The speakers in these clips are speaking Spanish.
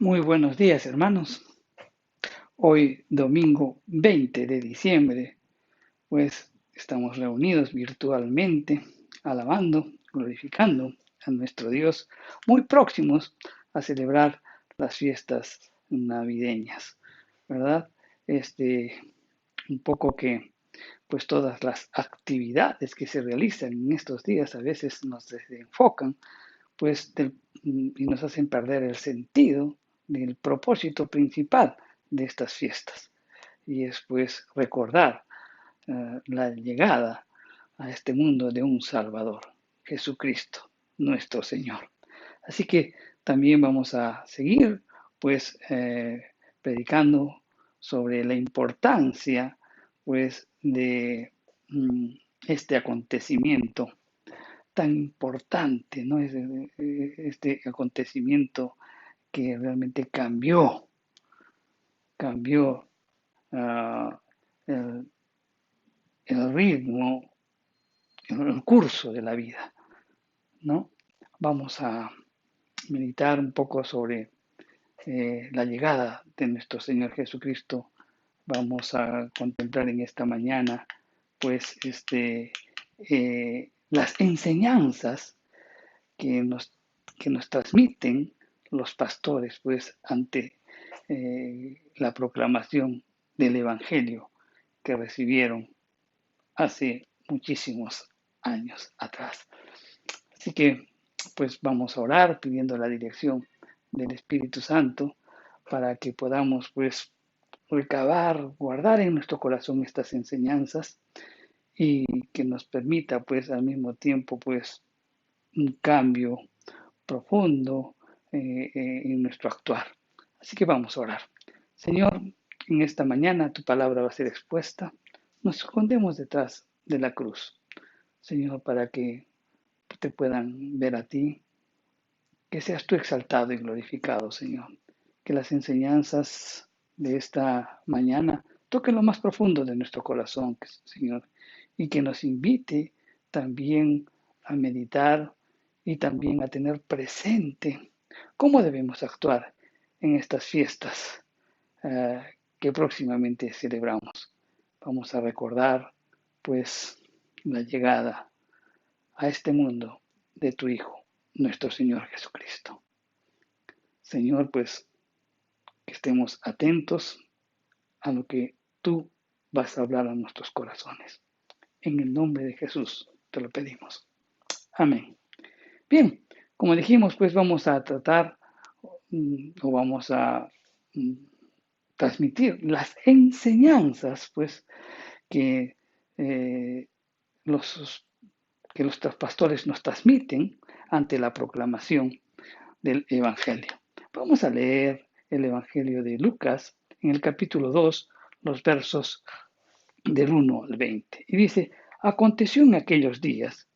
Muy buenos días, hermanos. Hoy, domingo 20 de diciembre, pues estamos reunidos virtualmente, alabando, glorificando a nuestro Dios, muy próximos a celebrar las fiestas navideñas, ¿verdad? Este, un poco que, pues todas las actividades que se realizan en estos días a veces nos desenfocan pues, y nos hacen perder el sentido del propósito principal de estas fiestas. Y es pues recordar la llegada a este mundo de un Salvador, Jesucristo, nuestro Señor. Así que también vamos a seguir pues predicando sobre la importancia pues de este acontecimiento tan importante, ¿no? Este acontecimiento que realmente cambió uh, el, el, ritmo, el curso de la vida, ¿no? Vamos a meditar un poco sobre la llegada de nuestro Señor Jesucristo. Vamos a contemplar en esta mañana, pues, las enseñanzas que nos, que nos transmiten los pastores, pues, ante la proclamación del Evangelio que recibieron hace muchísimos años atrás. Así que, pues, vamos a orar pidiendo la dirección del Espíritu Santo para que podamos, pues, recabar, guardar en nuestro corazón estas enseñanzas y que nos permita, pues, al mismo tiempo, pues, un cambio profundo en nuestro actuar. Así que vamos a orar. Señor, en esta mañana tu palabra va a ser expuesta. Nos escondemos detrás de la cruz, Señor, para que te puedan ver a ti, que seas tú exaltado y glorificado, Señor. Que las enseñanzas de esta mañana toquen lo más profundo de nuestro corazón, Señor, y que nos invite también a meditar y también a tener presente cómo debemos actuar en estas fiestas eh, que próximamente celebramos. Vamos a recordar, pues, la llegada a este mundo de tu Hijo, nuestro Señor Jesucristo. Señor, pues, que estemos atentos a lo que tú vas a hablar a nuestros corazones. En el nombre de Jesús te lo pedimos. Amén. Bien, como dijimos, pues vamos a tratar o vamos a mm, transmitir las enseñanzas, pues, que, eh, los, que los pastores nos transmiten ante la proclamación del Evangelio. Vamos a leer el Evangelio de Lucas en el capítulo 2, los versos del 1 al 20. Y dice, aconteció en aquellos días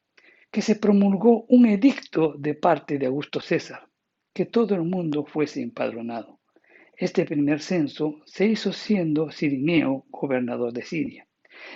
que se promulgó un edicto de parte de Augusto César, que todo el mundo fuese empadronado. Este primer censo se hizo siendo Cirineo gobernador de Siria.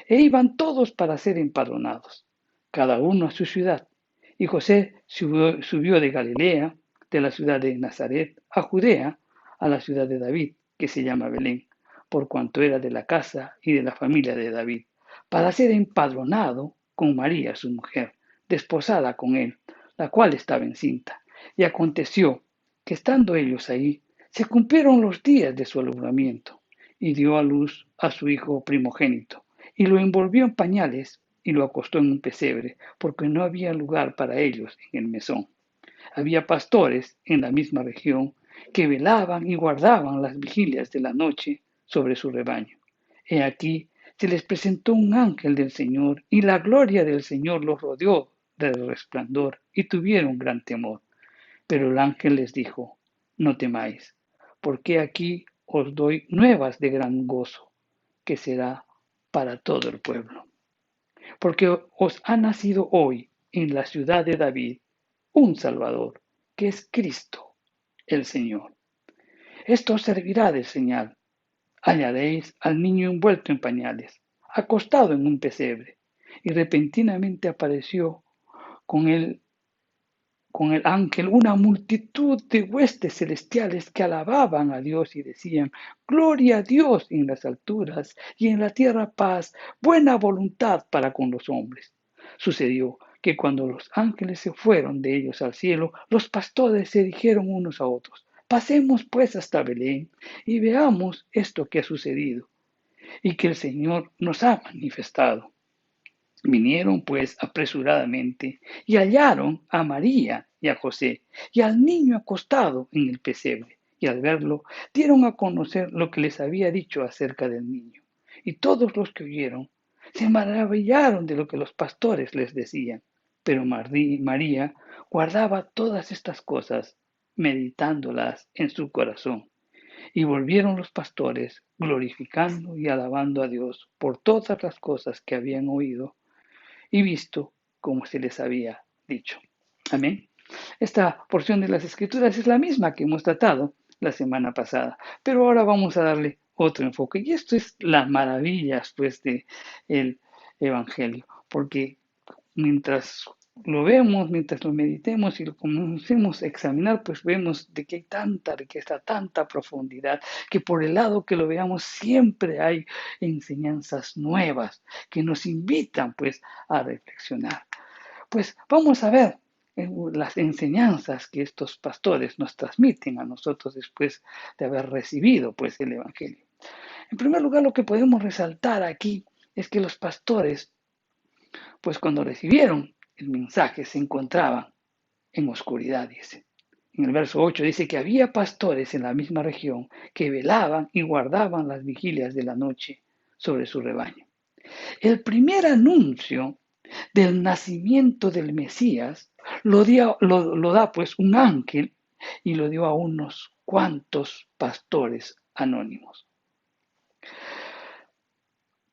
E iban todos para ser empadronados, cada uno a su ciudad. Y José subió de Galilea, de la ciudad de Nazaret, a Judea, a la ciudad de David, que se llama Belén, por cuanto era de la casa y de la familia de David, para ser empadronado con María, su mujer, desposada con él, la cual estaba encinta. Y aconteció que estando ellos ahí, se cumplieron los días de su alumbramiento, y dio a luz a su hijo primogénito y lo envolvió en pañales y lo acostó en un pesebre, porque no había lugar para ellos en el mesón. Había pastores en la misma región que velaban y guardaban las vigilias de la noche sobre su rebaño. He aquí, se les presentó un ángel del Señor, y la gloria del Señor los rodeó del resplandor, y tuvieron gran temor. Pero el ángel les dijo, no temáis, porque aquí os doy nuevas de gran gozo, que será para todo el pueblo. Porque os ha nacido hoy en la ciudad de David un Salvador, que es Cristo el Señor. Esto os servirá de señal. Hallaréis al niño envuelto en pañales, acostado en un pesebre. Y repentinamente apareció con él, con el ángel una multitud de huestes celestiales que alababan a Dios y decían: Gloria a Dios en las alturas y en la tierra paz, buena voluntad para con los hombres. Sucedió que cuando los ángeles se fueron de ellos al cielo, los pastores se dijeron unos a otros: Pasemos pues hasta Belén y veamos esto que ha sucedido y que el Señor nos ha manifestado. Vinieron pues apresuradamente y hallaron a María y a José y al niño acostado en el pesebre, y al verlo dieron a conocer lo que les había dicho acerca del niño. Y todos los que oyeron se maravillaron de lo que los pastores les decían. Pero María guardaba todas estas cosas, meditándolas en su corazón. Y volvieron los pastores, glorificando y alabando a Dios por todas las cosas que habían oído y visto como se les había dicho. Amén. Esta porción de las Escrituras es la misma que hemos tratado la semana pasada, pero ahora vamos a darle otro enfoque. Y esto es las maravillas, pues, de el Evangelio, porque mientras lo vemos, mientras lo meditemos y lo comencemos a examinar, pues vemos de que hay tanta riqueza, tanta profundidad, que por el lado que lo veamos siempre hay enseñanzas nuevas que nos invitan pues a reflexionar. Pues vamos a ver las enseñanzas que estos pastores nos transmiten a nosotros después de haber recibido pues el Evangelio. En primer lugar, lo que podemos resaltar aquí es que los pastores pues cuando recibieron el mensaje se encontraban en oscuridad, dice. En el verso 8 dice que había pastores en la misma región que velaban y guardaban las vigilias de la noche sobre su rebaño. El primer anuncio del nacimiento del Mesías lo da pues un ángel y lo dio a unos cuantos pastores anónimos.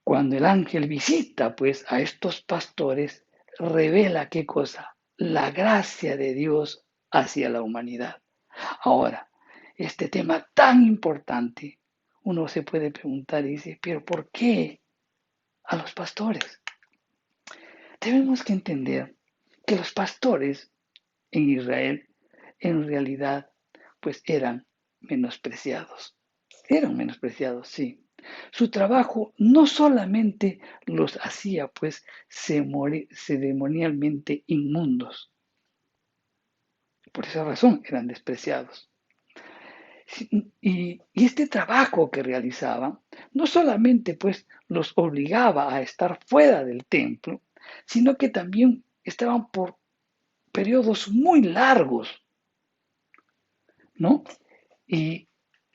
Cuando el ángel visita pues a estos pastores, revela qué cosa, la gracia de Dios hacia la humanidad. Ahora, este tema tan importante, uno se puede preguntar y dice, pero ¿por qué a los pastores? Tenemos que entender que los pastores en Israel en realidad pues eran menospreciados. Eran menospreciados, sí. Su trabajo no solamente los hacía pues ceremonialmente inmundos, por esa razón eran despreciados. Y este trabajo que realizaban no solamente pues los obligaba a estar fuera del templo, sino que también estaban por periodos muy largos, ¿no? Y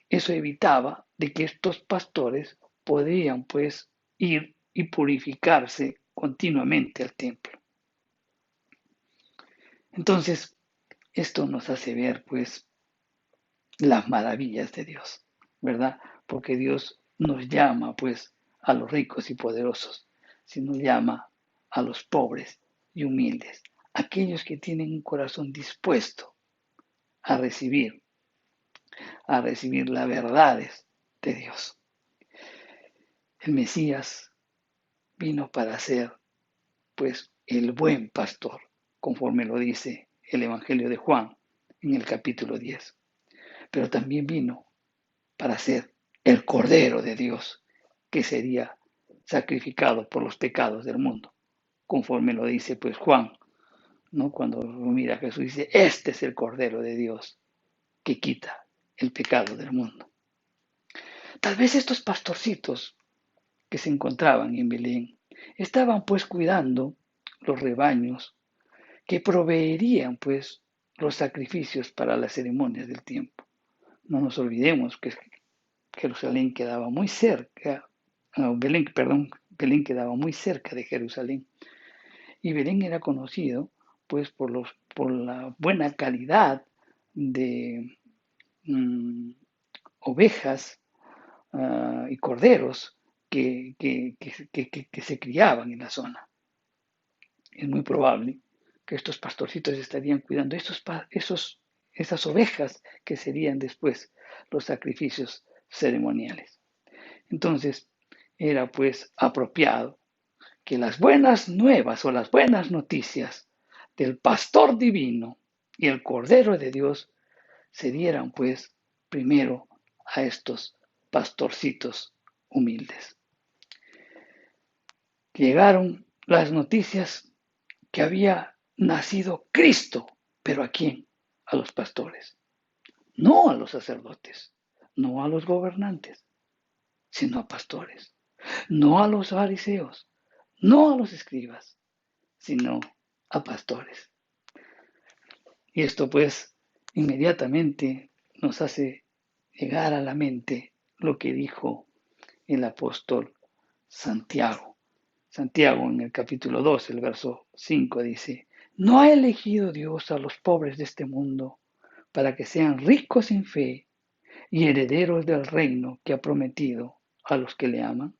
eso evitaba de que estos pastores podían pues ir y purificarse continuamente al templo. Entonces, esto nos hace ver pues las maravillas de Dios, ¿verdad? Porque Dios nos llama pues a los ricos y poderosos, sino llama a los pobres y humildes, aquellos que tienen un corazón dispuesto a recibir las verdades de Dios. El Mesías vino para ser, pues, el buen pastor, conforme lo dice el Evangelio de Juan en el capítulo 10. Pero también vino para ser el Cordero de Dios, que sería sacrificado por los pecados del mundo, conforme lo dice, pues, Juan, ¿no? Cuando mira a Jesús dice, este es el Cordero de Dios que quita el pecado del mundo. Tal vez estos pastorcitos que se encontraban en Belén estaban pues cuidando los rebaños que proveerían pues los sacrificios para las ceremonias del tiempo. No nos olvidemos que Jerusalén quedaba muy cerca, Belén quedaba muy cerca de Jerusalén. Y Belén era conocido pues por la buena calidad de ovejas y corderos que se criaban en la zona. Es muy probable que estos pastorcitos estarían cuidando esas ovejas que serían después los sacrificios ceremoniales. Entonces, era pues apropiado que las buenas nuevas o las buenas noticias del pastor divino y el Cordero de Dios se dieran pues primero a estos pastorcitos humildes. Llegaron las noticias que había nacido Cristo, pero ¿a quién? A los pastores, no a los sacerdotes, no a los gobernantes, sino a pastores, no a los fariseos, no a los escribas, sino a pastores. Y esto pues inmediatamente nos hace llegar a la mente lo que dijo el apóstol Santiago. Santiago en el capítulo 2, el verso 5 dice, ¿no ha elegido Dios a los pobres de este mundo para que sean ricos en fe y herederos del reino que ha prometido a los que le aman?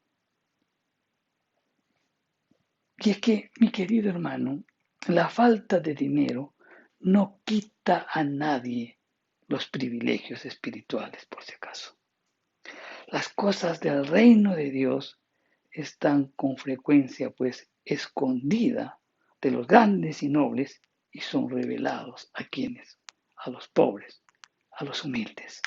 Y es que, mi querido hermano, la falta de dinero no quita a nadie los privilegios espirituales, por si acaso. Las cosas del reino de Dios están con frecuencia pues escondidas de los grandes y nobles y son revelados a quienes, a los pobres, a los humildes.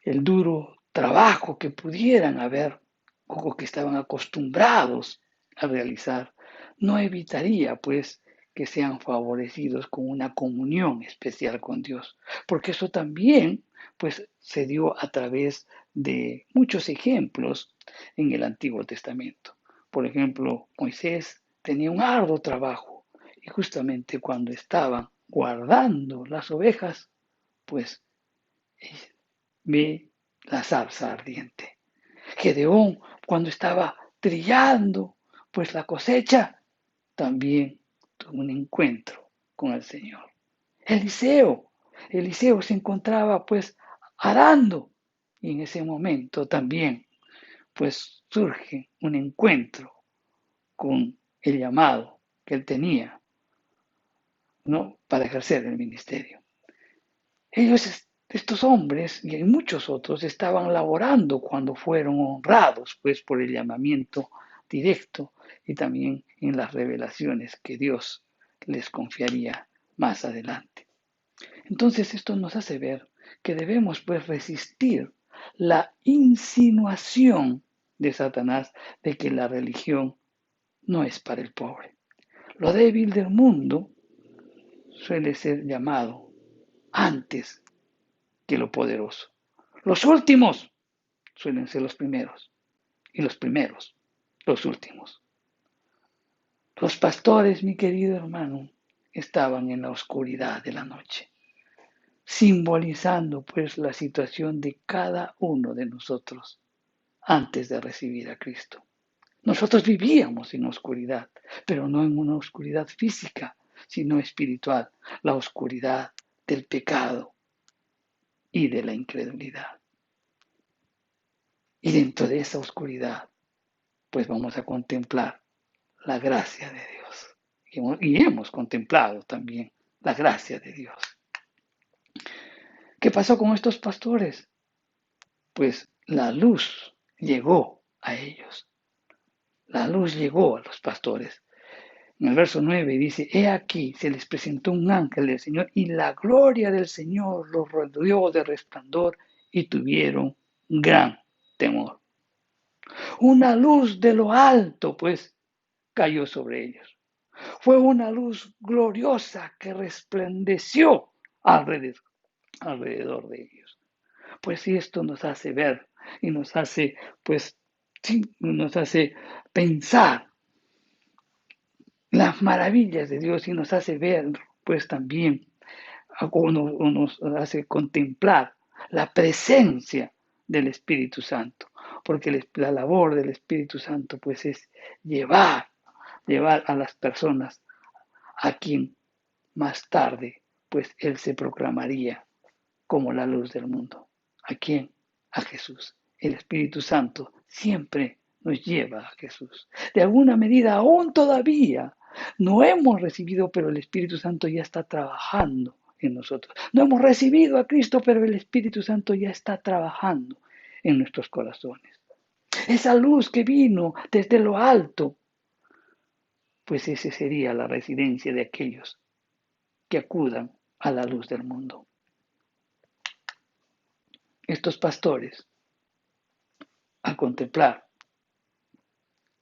El duro trabajo que pudieran haber o que estaban acostumbrados a realizar no evitaría pues que sean favorecidos con una comunión especial con Dios, porque eso también pues se dio a través de muchos ejemplos en el Antiguo Testamento. Por ejemplo, Moisés tenía un arduo trabajo y justamente cuando estaban guardando las ovejas, pues ve la zarza ardiente. Gedeón, cuando estaba trillando pues la cosecha, también tuvo un encuentro con el Señor. Eliseo se encontraba pues arando y en ese momento también pues surge un encuentro con el llamado que él tenía, ¿no? Para ejercer el ministerio. Estos hombres y muchos otros estaban laborando cuando fueron honrados pues por el llamamiento directo y también en las revelaciones que Dios les confiaría más adelante. Entonces esto nos hace ver que debemos pues resistir la insinuación de Satanás de que la religión no es para el pobre. Lo débil del mundo suele ser llamado antes que lo poderoso. Los últimos suelen ser los primeros y los primeros los últimos. Los pastores, mi querido hermano, estaban en la oscuridad de la noche, simbolizando pues la situación de cada uno de nosotros antes de recibir a Cristo. Nosotros vivíamos en oscuridad, pero no en una oscuridad física, sino espiritual, la oscuridad del pecado y de la incredulidad. Y dentro de esa oscuridad, pues vamos a contemplar la gracia de Dios. Y hemos contemplado también la gracia de Dios. ¿Qué pasó con estos pastores? Pues la luz llegó a ellos. La luz llegó a los pastores. En el verso 9 dice, he aquí, se les presentó un ángel del Señor y la gloria del Señor los rodeó de resplandor y tuvieron gran temor. Una luz de lo alto, pues, cayó sobre ellos. Fue una luz gloriosa que resplandeció alrededor de ellos. Pues si esto nos hace ver y nos hace, pues, sí, nos hace pensar las maravillas de Dios y nos hace ver, pues también, o nos hace contemplar la presencia del Espíritu Santo, porque la labor del Espíritu Santo, pues, es llevar a las personas a quien más tarde, pues, Él se proclamaría como la luz del mundo. ¿A quién? A Jesús. El Espíritu Santo siempre nos lleva a Jesús. De alguna medida, aún todavía no hemos recibido, pero el Espíritu Santo ya está trabajando en nosotros. No hemos recibido a Cristo, pero el Espíritu Santo ya está trabajando en nuestros corazones. Esa luz que vino desde lo alto, pues esa sería la residencia de aquellos que acudan a la luz del mundo. Estos pastores, al contemplar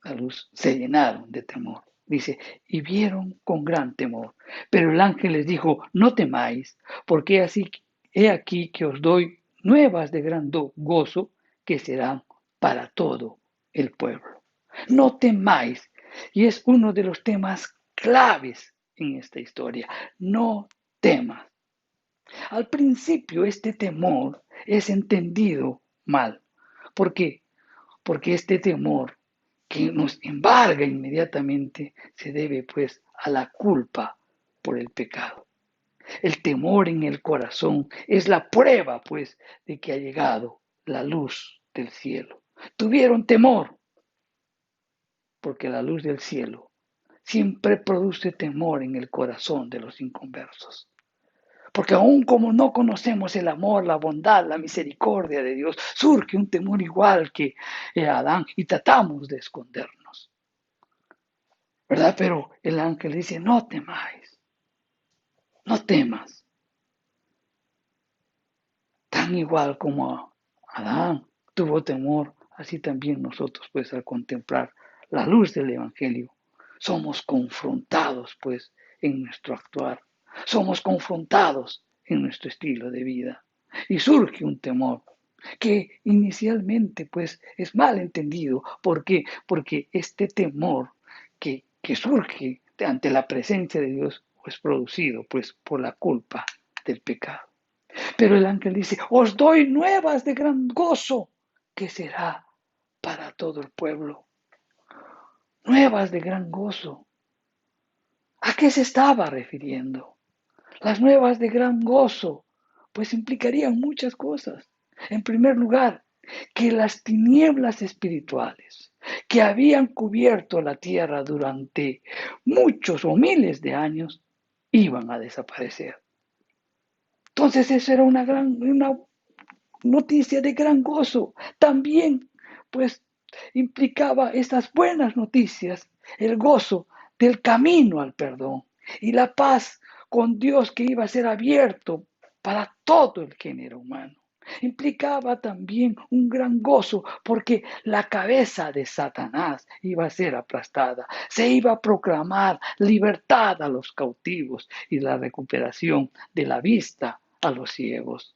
la luz, se llenaron de temor. Dice, y vieron con gran temor. Pero el ángel les dijo, no temáis, porque así he aquí que os doy nuevas de gran gozo que serán para todo el pueblo. No temáis. Y es uno de los temas claves en esta historia. No temas. Al principio este temor es entendido mal. ¿Por qué? Porque este temor que nos embarga inmediatamente se debe pues a la culpa por el pecado. El temor en el corazón es la prueba pues de que ha llegado la luz del cielo. Tuvieron temor porque la luz del cielo siempre produce temor en el corazón de los inconversos. Porque aun como no conocemos el amor, la bondad, la misericordia de Dios, surge un temor igual que Adán y tratamos de escondernos. ¿Verdad? Pero el ángel dice, no temáis, no temas. Tan igual como Adán tuvo temor, así también nosotros, pues al contemplar la luz del Evangelio, somos confrontados, pues, en nuestro actuar. Somos confrontados en nuestro estilo de vida. Y surge un temor que inicialmente, pues, es mal entendido. ¿Por qué? Porque este temor que surge ante la presencia de Dios es producido, pues, por la culpa del pecado. Pero el ángel dice, os doy nuevas de gran gozo, que será para todo el pueblo. Nuevas de gran gozo. ¿A qué se estaba refiriendo? Las nuevas de gran gozo, pues implicarían muchas cosas. En primer lugar, que las tinieblas espirituales que habían cubierto la tierra durante muchos o miles de años iban a desaparecer. Entonces eso era una noticia de gran gozo. También, pues, implicaba estas buenas noticias, el gozo del camino al perdón y la paz con Dios que iba a ser abierto para todo el género humano. Implicaba también un gran gozo porque la cabeza de Satanás iba a ser aplastada. Se iba a proclamar libertad a los cautivos y la recuperación de la vista a los ciegos.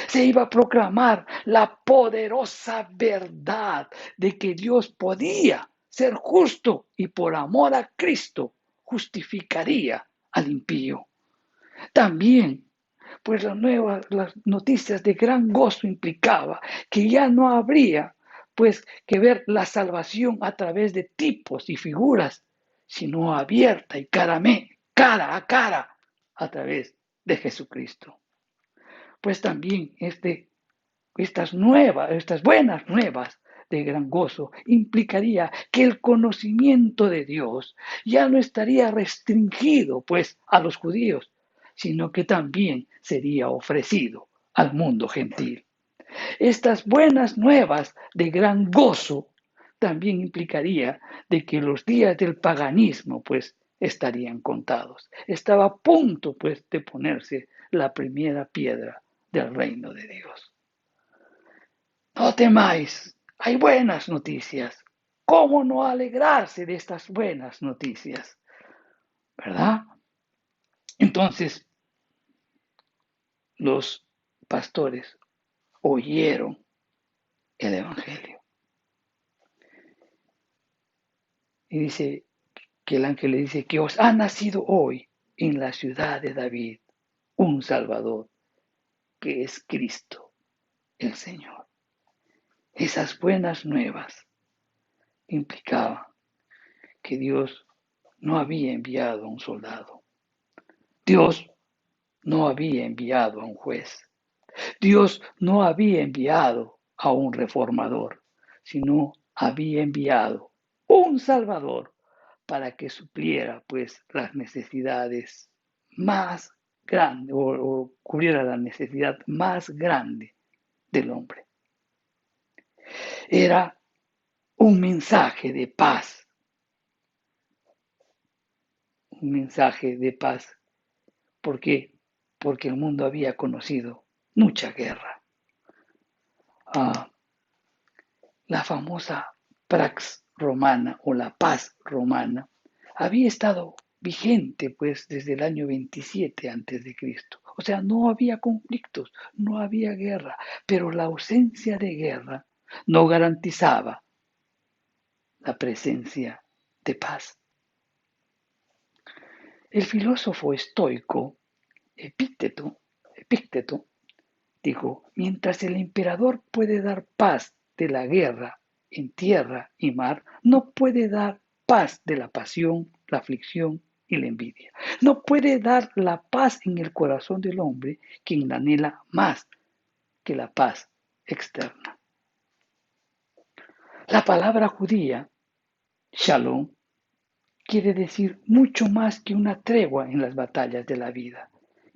Se iba a proclamar la poderosa verdad de que Dios podía ser justo y por amor a Cristo justificaría al impío. También, pues las noticias de gran gozo implicaba que ya no habría pues que ver la salvación a través de tipos y figuras, sino abierta y cara a cara a través de Jesucristo. Pues también estas buenas nuevas de gran gozo implicaría que el conocimiento de Dios ya no estaría restringido pues a los judíos, sino que también sería ofrecido al mundo gentil. Estas buenas nuevas de gran gozo también implicaría de que los días del paganismo pues estarían contados. Estaba a punto pues de ponerse la primera piedra del reino de Dios. No temáis, hay buenas noticias. ¿Cómo no alegrarse de estas buenas noticias? ¿Verdad? Entonces, los pastores oyeron el Evangelio. Y dice que el ángel le dice que os ha nacido hoy en la ciudad de David un Salvador, que es Cristo el Señor. Esas buenas nuevas implicaban que Dios no había enviado a un soldado. Dios no había enviado a un juez. Dios no había enviado a un reformador, sino había enviado un Salvador para que supliera pues las necesidades más grandes o cubriera la necesidad más grande del hombre. Era un mensaje de paz, un mensaje de paz ¿Por qué? Porque el mundo había conocido mucha guerra. La famosa Pax Romana o la paz romana había estado vigente pues desde el año 27 antes de Cristo. O sea, no había conflictos, no había guerra, pero la ausencia de guerra no garantizaba la presencia de paz. El filósofo estoico Epícteto dijo, mientras el emperador puede dar paz de la guerra en tierra y mar, no puede dar paz de la pasión, la aflicción y la envidia. No puede dar la paz en el corazón del hombre, quien la anhela más que la paz externa. La palabra judía, shalom, quiere decir mucho más que una tregua en las batallas de la vida.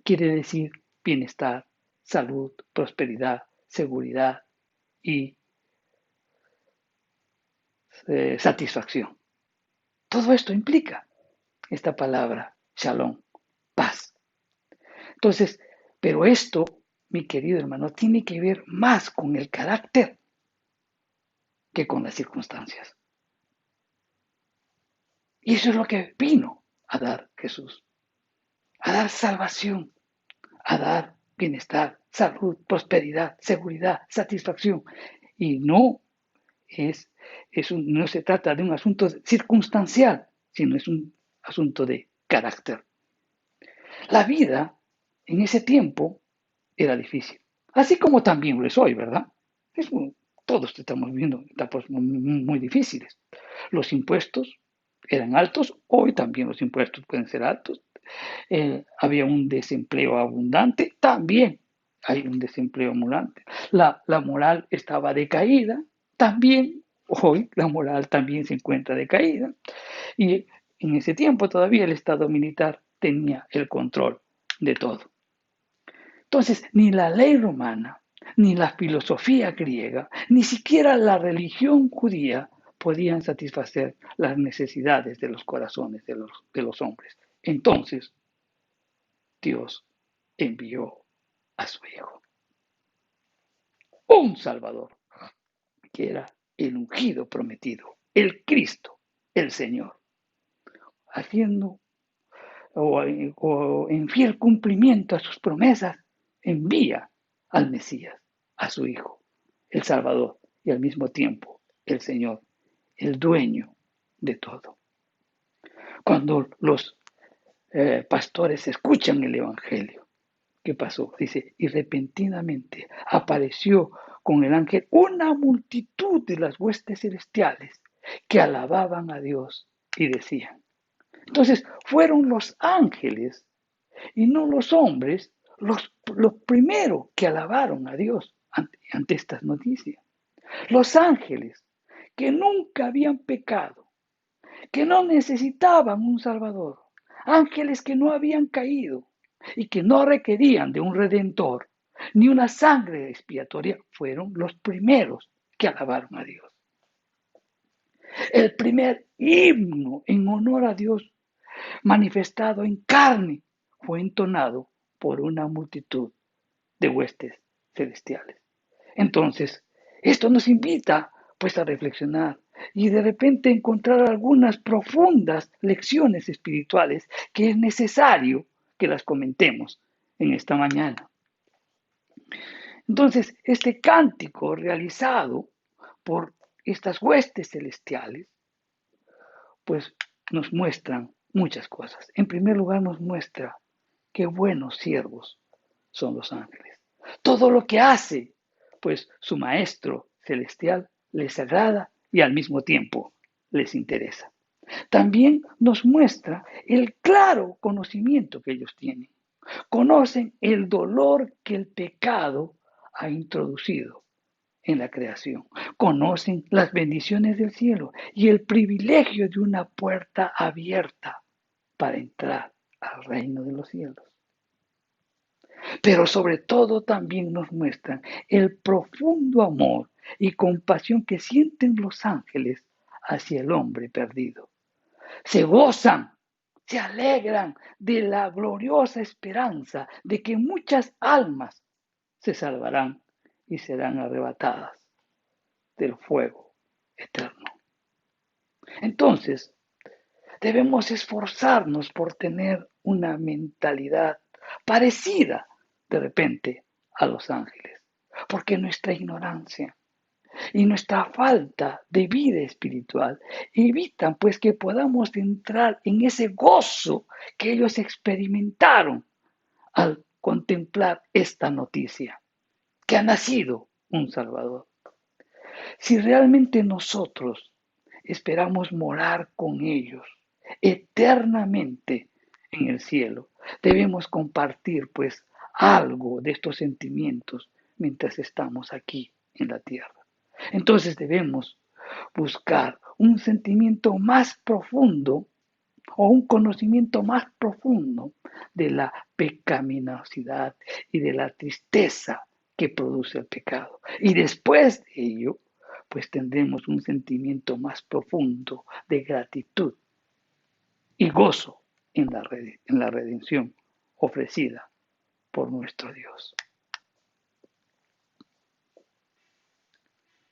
Quiere decir bienestar, salud, prosperidad, seguridad y satisfacción. Todo esto implica esta palabra, shalom, paz. Entonces, pero esto, mi querido hermano, tiene que ver más con el carácter que con las circunstancias. Y eso es lo que vino a dar Jesús, a dar salvación, a dar bienestar, salud, prosperidad, seguridad, satisfacción. Y no se trata de un asunto circunstancial, sino es un asunto de carácter. La vida en ese tiempo era difícil, así como también lo es hoy, ¿verdad? Todos estamos viviendo etapas muy difíciles. Los impuestos eran altos, hoy también los impuestos pueden ser altos. Había un desempleo abundante, también hay un desempleo ambulante. La moral estaba decaída, también hoy la moral también se encuentra decaída. Y en ese tiempo todavía el Estado militar tenía el control de todo. Entonces, ni la ley romana, ni la filosofía griega, ni siquiera la religión judía podían satisfacer las necesidades de los corazones de los hombres. Entonces, Dios envió a su Hijo, un Salvador, que era el ungido prometido, el Cristo, el Señor, haciendo o en fiel cumplimiento a sus promesas, envía al Mesías, a su Hijo, el Salvador, y al mismo tiempo el Señor, el dueño de todo. Cuando los pastores escuchan el Evangelio, ¿qué pasó? Dice, y repentinamente apareció con el ángel una multitud de las huestes celestiales que alababan a Dios y decían. Entonces fueron los ángeles y no los hombres los primeros que alabaron a Dios ante estas noticias. Los ángeles que nunca habían pecado, que no necesitaban un Salvador, ángeles que no habían caído y que no requerían de un redentor ni una sangre expiatoria, fueron los primeros que alabaron a Dios. El primer himno en honor a Dios manifestado en carne fue entonado por una multitud de huestes celestiales. Entonces, esto nos invita pues a reflexionar y de repente encontrar algunas profundas lecciones espirituales que es necesario que las comentemos en esta mañana. Entonces, este cántico realizado por estas huestes celestiales, pues nos muestran muchas cosas. En primer lugar, nos muestra qué buenos siervos son los ángeles. Todo lo que hace, pues su maestro celestial les agrada y al mismo tiempo les interesa. También nos muestra el claro conocimiento que ellos tienen. Conocen el dolor que el pecado ha introducido en la creación. Conocen las bendiciones del cielo y el privilegio de una puerta abierta para entrar al reino de los cielos. Pero sobre todo también nos muestran el profundo amor y compasión que sienten los ángeles hacia el hombre perdido. Se gozan se alegran de la gloriosa esperanza de que muchas almas se salvarán y serán arrebatadas del fuego eterno. Entonces, debemos esforzarnos por tener una mentalidad parecida de repente a los ángeles, porque nuestra ignorancia y nuestra falta de vida espiritual evitan pues que podamos entrar en ese gozo que ellos experimentaron al contemplar esta noticia, que ha nacido un Salvador. Si realmente nosotros esperamos morar con ellos eternamente en el cielo, debemos compartir pues algo de estos sentimientos mientras estamos aquí en la tierra. Entonces debemos buscar un sentimiento más profundo o un conocimiento más profundo de la pecaminosidad y de la tristeza que produce el pecado. Y después de ello, pues tendremos un sentimiento más profundo de gratitud y gozo en la redención ofrecida por nuestro Dios.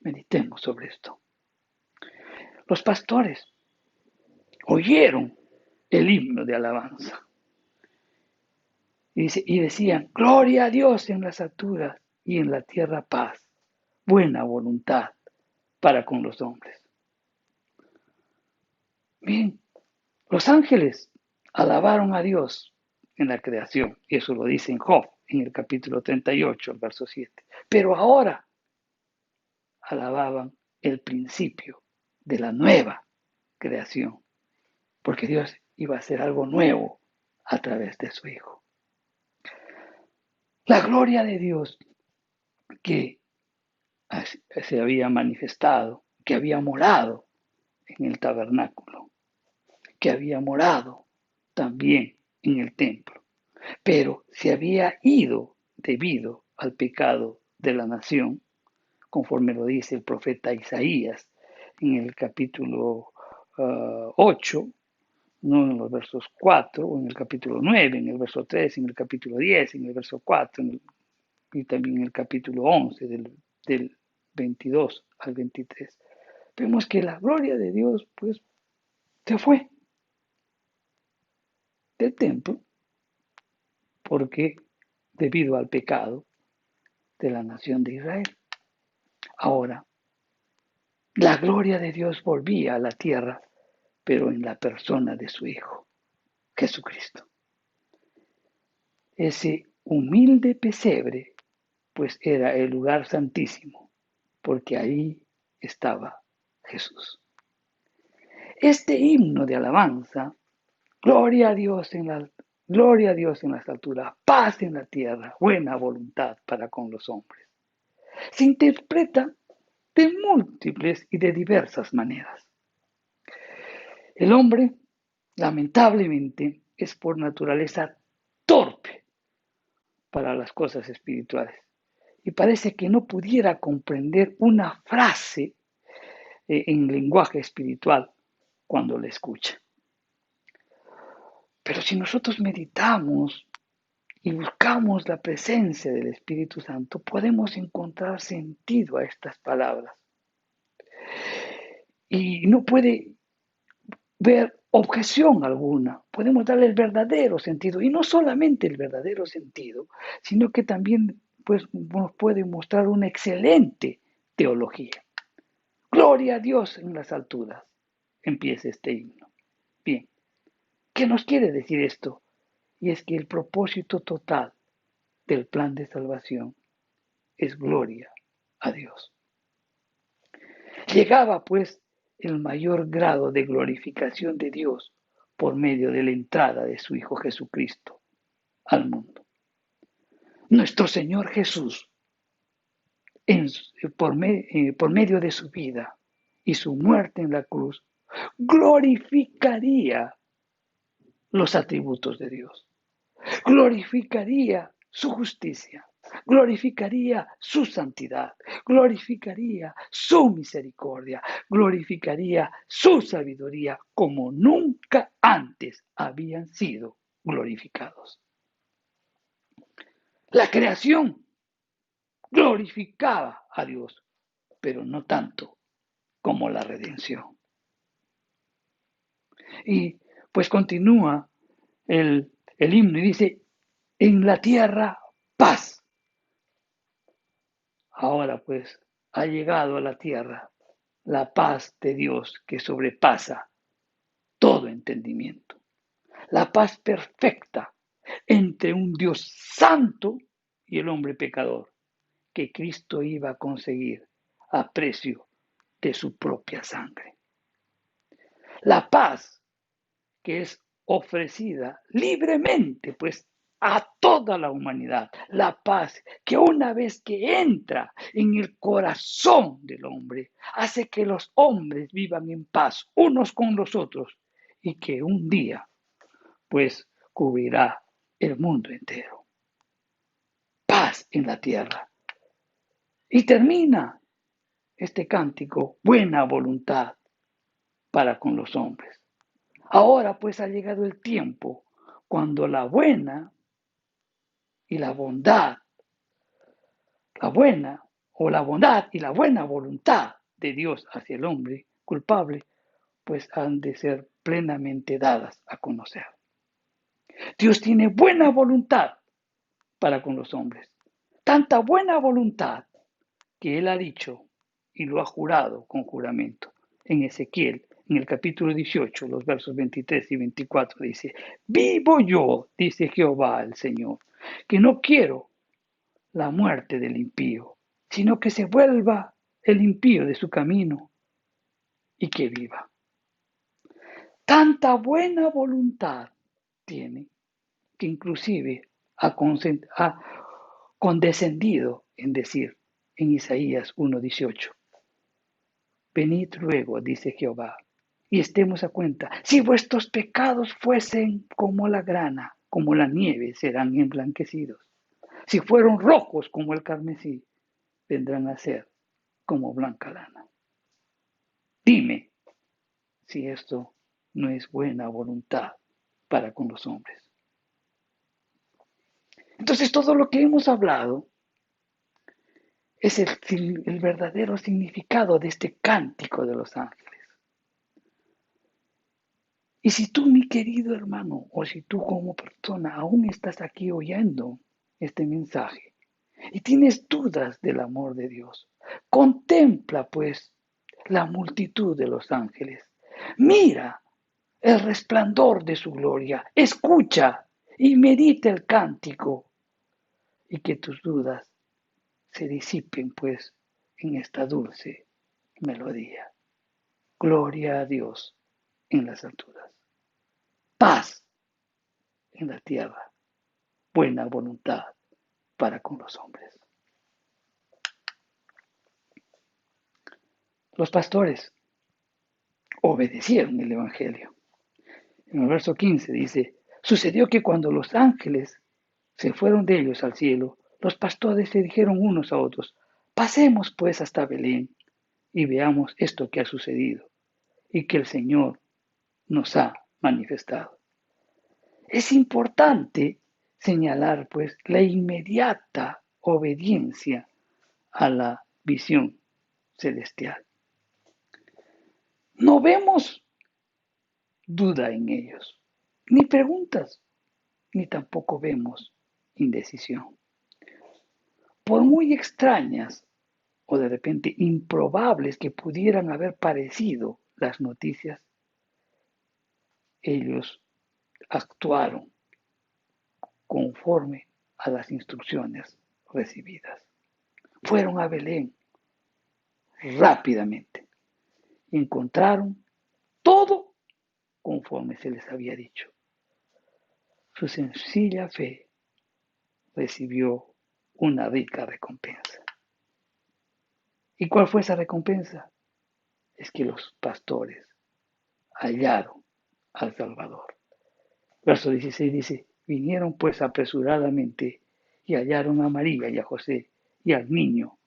Meditemos sobre esto. Los pastores oyeron el himno de alabanza y decían: gloria a Dios en las alturas y en la tierra paz, buena voluntad para con los hombres. Bien, los ángeles alabaron a Dios en la creación, y eso lo dice en Job, en el capítulo 38, el verso 7. Pero ahora alababan el principio de la nueva creación, porque Dios iba a hacer algo nuevo a través de su Hijo. La gloria de Dios que se había manifestado, que había morado en el tabernáculo, que había morado también en el templo, pero se había ido debido al pecado de la nación, conforme lo dice el profeta Isaías en el capítulo 8, no en los versos 4, o en el capítulo 9, en el verso 3, en el capítulo 10, en el verso 4, y también en el capítulo 11, del 22 al 23. Vemos que la gloria de Dios, pues, se fue del templo, porque debido al pecado de la nación de Israel. Ahora, la gloria de Dios volvía a la tierra, pero en la persona de su Hijo, Jesucristo. Ese humilde pesebre, pues era el lugar santísimo, porque ahí estaba Jesús. Este himno de alabanza, gloria a Dios en las alturas, paz en la tierra, buena voluntad para con los hombres, se interpreta de múltiples y de diversas maneras. El hombre, lamentablemente, es por naturaleza torpe para las cosas espirituales y parece que no pudiera comprender una frase en lenguaje espiritual cuando la escucha. Pero si nosotros meditamos y buscamos la presencia del Espíritu Santo, podemos encontrar sentido a estas palabras. Y no puede ver objeción alguna. Podemos darle el verdadero sentido. Y no solamente el verdadero sentido, sino que también pues, nos puede mostrar una excelente teología. Gloria a Dios en las alturas. Empieza este himno. Bien, ¿qué nos quiere decir esto? Y es que el propósito total del plan de salvación es gloria a Dios. Llegaba pues el mayor grado de glorificación de Dios por medio de la entrada de su Hijo Jesucristo al mundo. Nuestro Señor Jesús, por medio de su vida y su muerte en la cruz, glorificaría los atributos de Dios, glorificaría su justicia, glorificaría su santidad, glorificaría su misericordia, glorificaría su sabiduría como nunca antes habían sido glorificados. La creación glorificaba a Dios, pero no tanto como la redención. Y pues continúa el himno y dice, en la tierra paz. Ahora pues ha llegado a la tierra la paz de Dios que sobrepasa todo entendimiento. La paz perfecta entre un Dios santo y el hombre pecador que Cristo iba a conseguir a precio de su propia sangre. La paz que es ofrecida libremente, pues, a toda la humanidad. La paz que una vez que entra en el corazón del hombre, hace que los hombres vivan en paz unos con los otros y que un día, pues, cubrirá el mundo entero. Paz en la tierra. Y termina este cántico, buena voluntad para con los hombres. Ahora pues ha llegado el tiempo cuando la buena y la bondad, la buena o la bondad y la buena voluntad de Dios hacia el hombre culpable, pues han de ser plenamente dadas a conocer. Dios tiene buena voluntad para con los hombres. Tanta buena voluntad que Él ha dicho y lo ha jurado con juramento. En Ezequiel, en el capítulo 18, los versos 23 y 24, dice, vivo yo, dice Jehová el Señor, que no quiero la muerte del impío, sino que se vuelva el impío de su camino y que viva. Tanta buena voluntad tiene que inclusive ha condescendido en decir en Isaías 1:18, venid luego, dice Jehová, y estemos a cuenta. Si vuestros pecados fuesen como la grana, como la nieve, serán emblanquecidos. Si fueron rojos como el carmesí, vendrán a ser como blanca lana. Dime si esto no es buena voluntad para con los hombres. Entonces, todo lo que hemos hablado es el verdadero significado de este cántico de los ángeles. Y si tú, mi querido hermano, o si tú como persona aún estás aquí oyendo este mensaje y tienes dudas del amor de Dios, contempla pues la multitud de los ángeles. Mira el resplandor de su gloria. Escucha y medita el cántico y que tus dudas se disipen pues en esta dulce melodía. Gloria a Dios en las alturas. Paz en la tierra. Buena voluntad para con los hombres. Los pastores obedecieron el Evangelio. En el verso 15 dice, sucedió que cuando los ángeles se fueron de ellos al cielo, los pastores se dijeron unos a otros, pasemos pues hasta Belén y veamos esto que ha sucedido y que el Señor nos ha manifestado. Es importante señalar pues la inmediata obediencia a la visión celestial. No vemos duda en ellos, ni preguntas, ni tampoco vemos indecisión. Por muy extrañas o de repente improbables que pudieran haber parecido las noticias, ellos actuaron conforme a las instrucciones recibidas. Fueron a Belén rápidamente y encontraron todo conforme se les había dicho. Su sencilla fe recibió una rica recompensa. ¿Y cuál fue esa recompensa? Es que los pastores hallaron al Salvador. Verso 16 dice, vinieron pues apresuradamente y hallaron a María y a José y al niño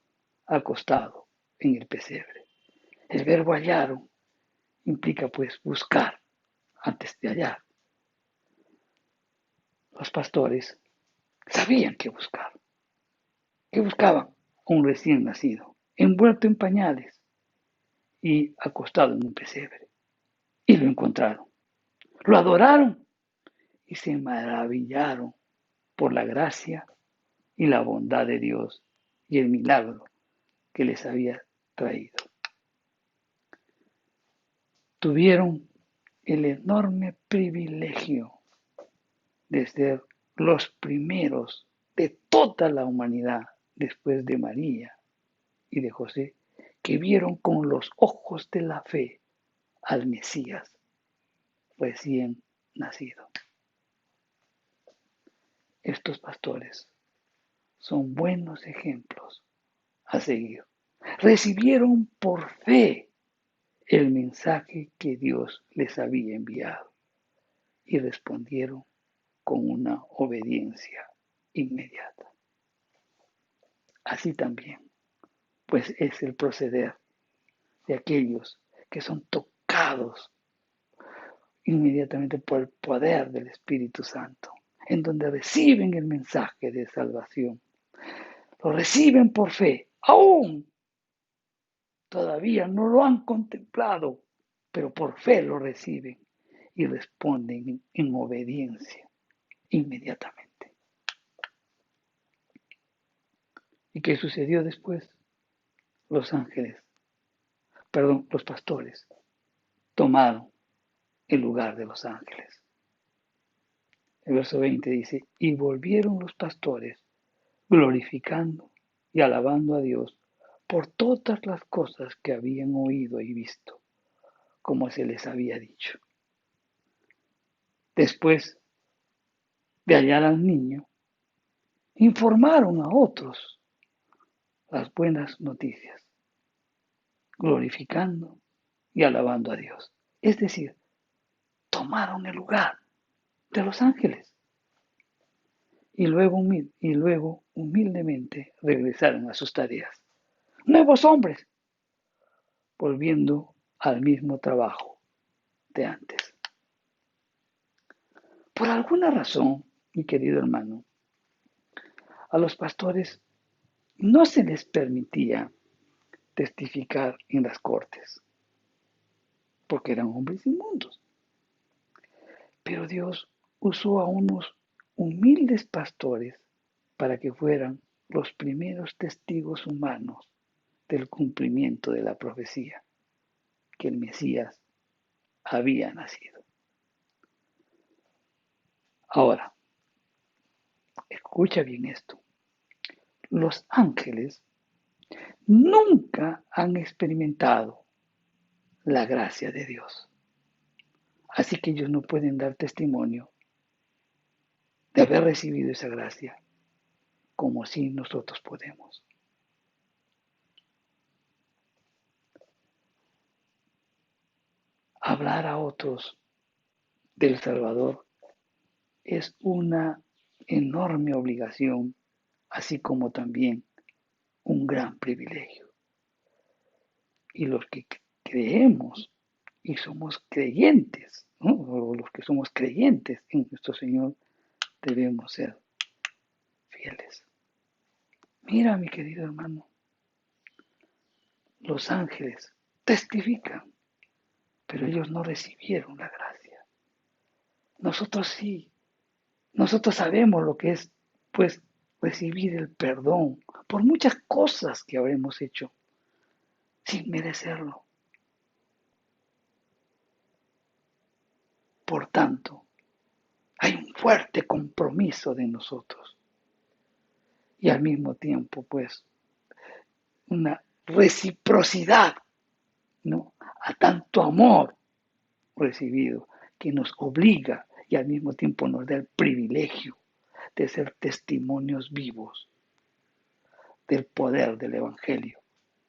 acostado en el pesebre. El verbo hallaron implica pues buscar antes de hallar. Los pastores sabían qué buscar. ¿Qué buscaban? Un recién nacido, envuelto en pañales y acostado en un pesebre. Y lo encontraron. Lo adoraron y se maravillaron por la gracia y la bondad de Dios y el milagro que les había traído. Tuvieron el enorme privilegio de ser los primeros de toda la humanidad después de María y de José que vieron con los ojos de la fe al Mesías recién nacido. Estos pastores son buenos ejemplos a seguir. Recibieron por fe el mensaje que Dios les había enviado y respondieron con una obediencia inmediata. Así también, pues es el proceder de aquellos que son tocados inmediatamente por el poder del Espíritu Santo, en donde reciben el mensaje de salvación. Lo reciben por fe, aún todavía no lo han contemplado, pero por fe lo reciben y responden en obediencia inmediatamente. ¿Y qué sucedió después? Los pastores tomaron el lugar de los ángeles. El verso 20 dice, y volvieron los pastores glorificando y alabando a Dios por todas las cosas que habían oído y visto, como se les había dicho. Después de hallar al niño, informaron a otros las buenas noticias, glorificando y alabando a Dios. Es decir, tomaron el lugar de los ángeles y luego humildemente regresaron a sus tareas. Nuevos hombres, volviendo al mismo trabajo de antes. Por alguna razón, mi querido hermano, a los pastores no se les permitía testificar en las cortes, porque eran hombres inmundos. Pero Dios usó a unos humildes pastores para que fueran los primeros testigos humanos del cumplimiento de la profecía, que el Mesías había nacido. Ahora, escucha bien esto. Los ángeles nunca han experimentado la gracia de Dios. Así que ellos no pueden dar testimonio de haber recibido esa gracia como si nosotros podemos. Hablar a otros del Salvador es una enorme obligación, así como también un gran privilegio. Y los que creemos y somos creyentes, ¿no? O los que somos creyentes en nuestro Señor, debemos ser fieles. Mira, mi querido hermano, los ángeles testifican, pero ellos no recibieron la gracia. Nosotros sí, nosotros sabemos lo que es, pues, recibir el perdón por muchas cosas que habremos hecho sin merecerlo. Por tanto, hay un fuerte compromiso de nosotros y al mismo tiempo, pues, una reciprocidad, ¿no? A tanto amor recibido que nos obliga y al mismo tiempo nos da el privilegio de ser testimonios vivos del poder del Evangelio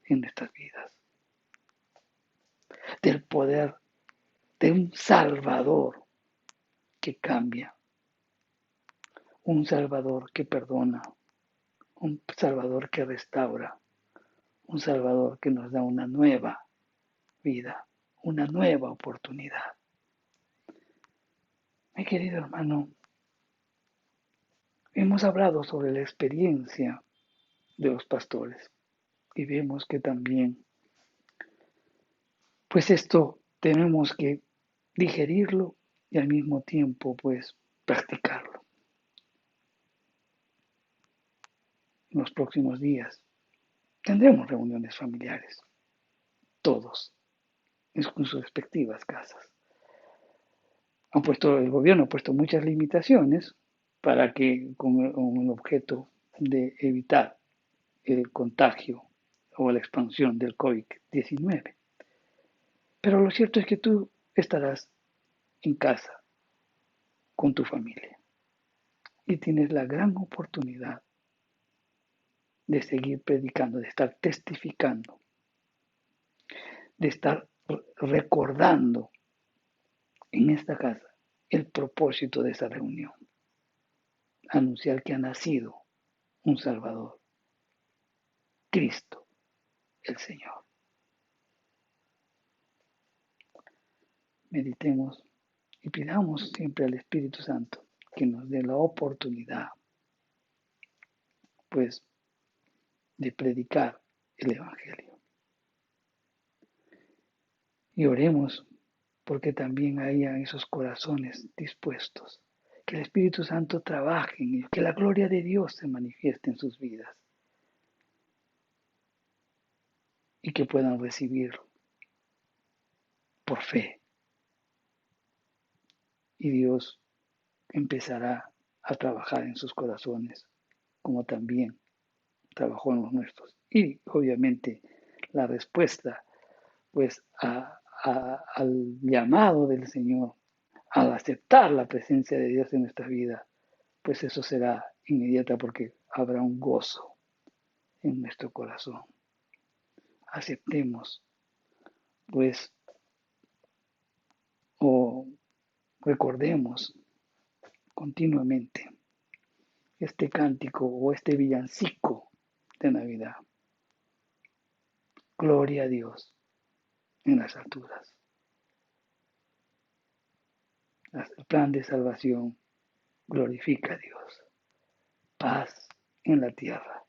en nuestras vidas, del poder de un Salvador que cambia, un Salvador que perdona, un Salvador que restaura, un Salvador que nos da una nueva vida, una nueva oportunidad. Mi querido hermano, hemos hablado sobre la experiencia de los pastores y vemos que también, pues esto tenemos que digerirlo y al mismo tiempo, pues, practicarlo. En los próximos días tendremos reuniones familiares, todos, en sus respectivas casas. El gobierno ha puesto muchas limitaciones para que, con el objeto de evitar el contagio o la expansión del COVID-19. Pero lo cierto es que tú estarás en casa con tu familia y tienes la gran oportunidad de seguir predicando, de estar testificando, de estar recordando en esta casa el propósito de esa reunión. Anunciar que ha nacido un Salvador, Cristo, el Señor. Meditemos y pidamos siempre al Espíritu Santo que nos dé la oportunidad, pues, de predicar el Evangelio. Y oremos porque también haya esos corazones dispuestos, que el Espíritu Santo trabaje en ellos, que la gloria de Dios se manifieste en sus vidas y que puedan recibir por fe. Y Dios empezará a trabajar en sus corazones, como también trabajó en los nuestros. Y obviamente la respuesta, pues, al llamado del Señor, al aceptar la presencia de Dios en nuestra vida, pues eso será inmediata porque habrá un gozo en nuestro corazón. Aceptemos, pues, o recordemos continuamente este cántico o este villancico de Navidad. Gloria a Dios en las alturas. El plan de salvación glorifica a Dios. Paz en la tierra.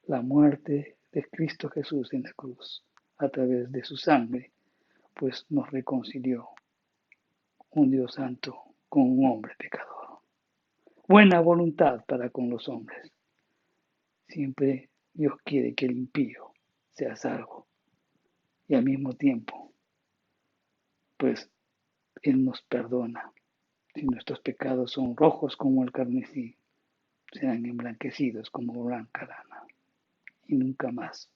La muerte de Cristo Jesús en la cruz, a través de su sangre, pues nos reconcilió un Dios santo con un hombre pecador. Buena voluntad para con los hombres. Siempre Dios quiere que el impío sea salvo. Y al mismo tiempo, pues Él nos perdona. Si nuestros pecados son rojos como el carmesí, serán emblanquecidos como blanca lana. Y nunca más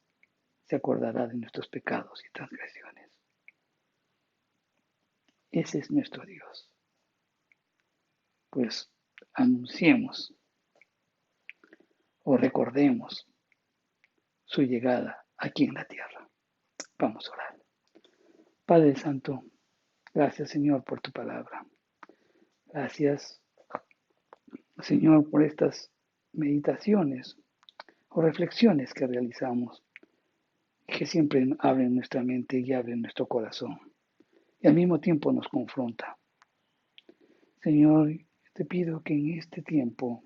se acordará de nuestros pecados y transgresiones. Ese es nuestro Dios. Pues anunciemos o recordemos su llegada aquí en la tierra. Vamos a orar. Padre Santo, gracias Señor por tu palabra. Gracias Señor por estas meditaciones o reflexiones que realizamos, que siempre abren nuestra mente y abren nuestro corazón y al mismo tiempo nos confronta. Señor, te pido que en este tiempo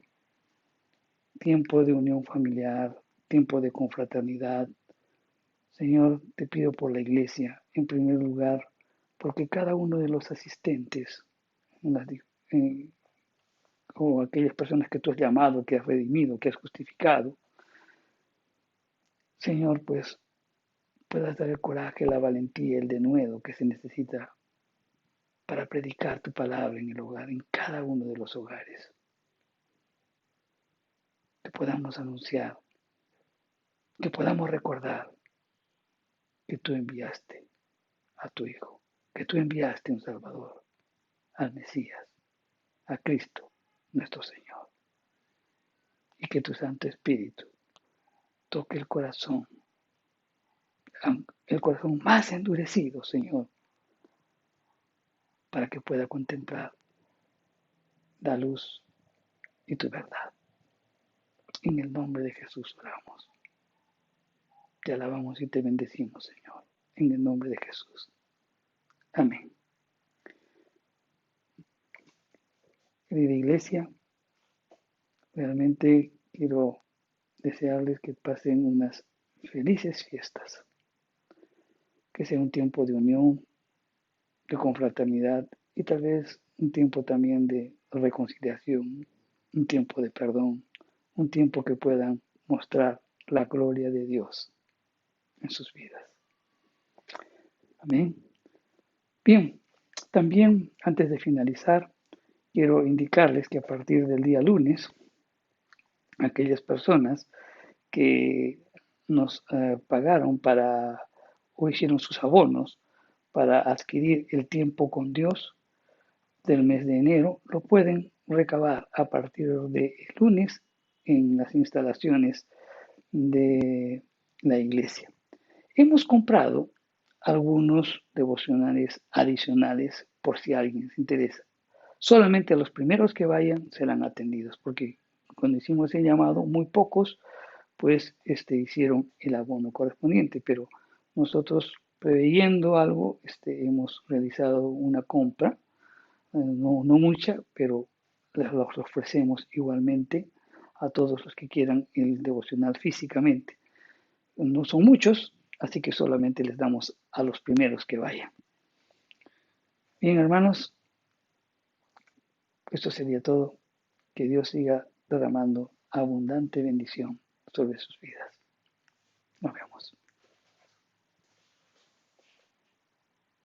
de unión familiar, tiempo de confraternidad, Señor, te pido por la iglesia, en primer lugar, porque cada uno de los asistentes en, o aquellas personas que tú has llamado, que has redimido, que has justificado, Señor, pues puedas dar el coraje, la valentía, el denuedo que se necesita para predicar tu palabra en el hogar, en cada uno de los hogares. Que podamos anunciar, que podamos recordar que tú enviaste a tu Hijo, que tú enviaste un Salvador, al Mesías, a Cristo, nuestro Señor. Y que tu Santo Espíritu toque el corazón más endurecido, Señor, para que pueda contemplar la luz y tu verdad. En el nombre de Jesús oramos. Te alabamos y te bendecimos, Señor. En el nombre de Jesús. Amén. Querida iglesia, realmente quiero desearles que pasen unas felices fiestas. Que sea un tiempo de unión, de confraternidad y tal vez un tiempo también de reconciliación, un tiempo de perdón, un tiempo que puedan mostrar la gloria de Dios en sus vidas. Amén. Bien, también antes de finalizar, quiero indicarles que a partir del día lunes, aquellas personas que nos pagaron para o hicieron sus abonos para adquirir el tiempo con Dios del mes de enero, lo pueden recabar a partir de lunes en las instalaciones de la iglesia. Hemos comprado algunos devocionales adicionales por si alguien se interesa. Solamente los primeros que vayan serán atendidos, porque cuando hicimos el llamado, muy pocos pues hicieron el abono correspondiente, pero nosotros preveyendo algo, hemos realizado una compra, no mucha, pero los ofrecemos igualmente a todos los que quieran el devocional físicamente. No son muchos, así que solamente les damos a los primeros que vayan. Bien, hermanos, esto sería todo. Que Dios siga derramando abundante bendición sobre sus vidas.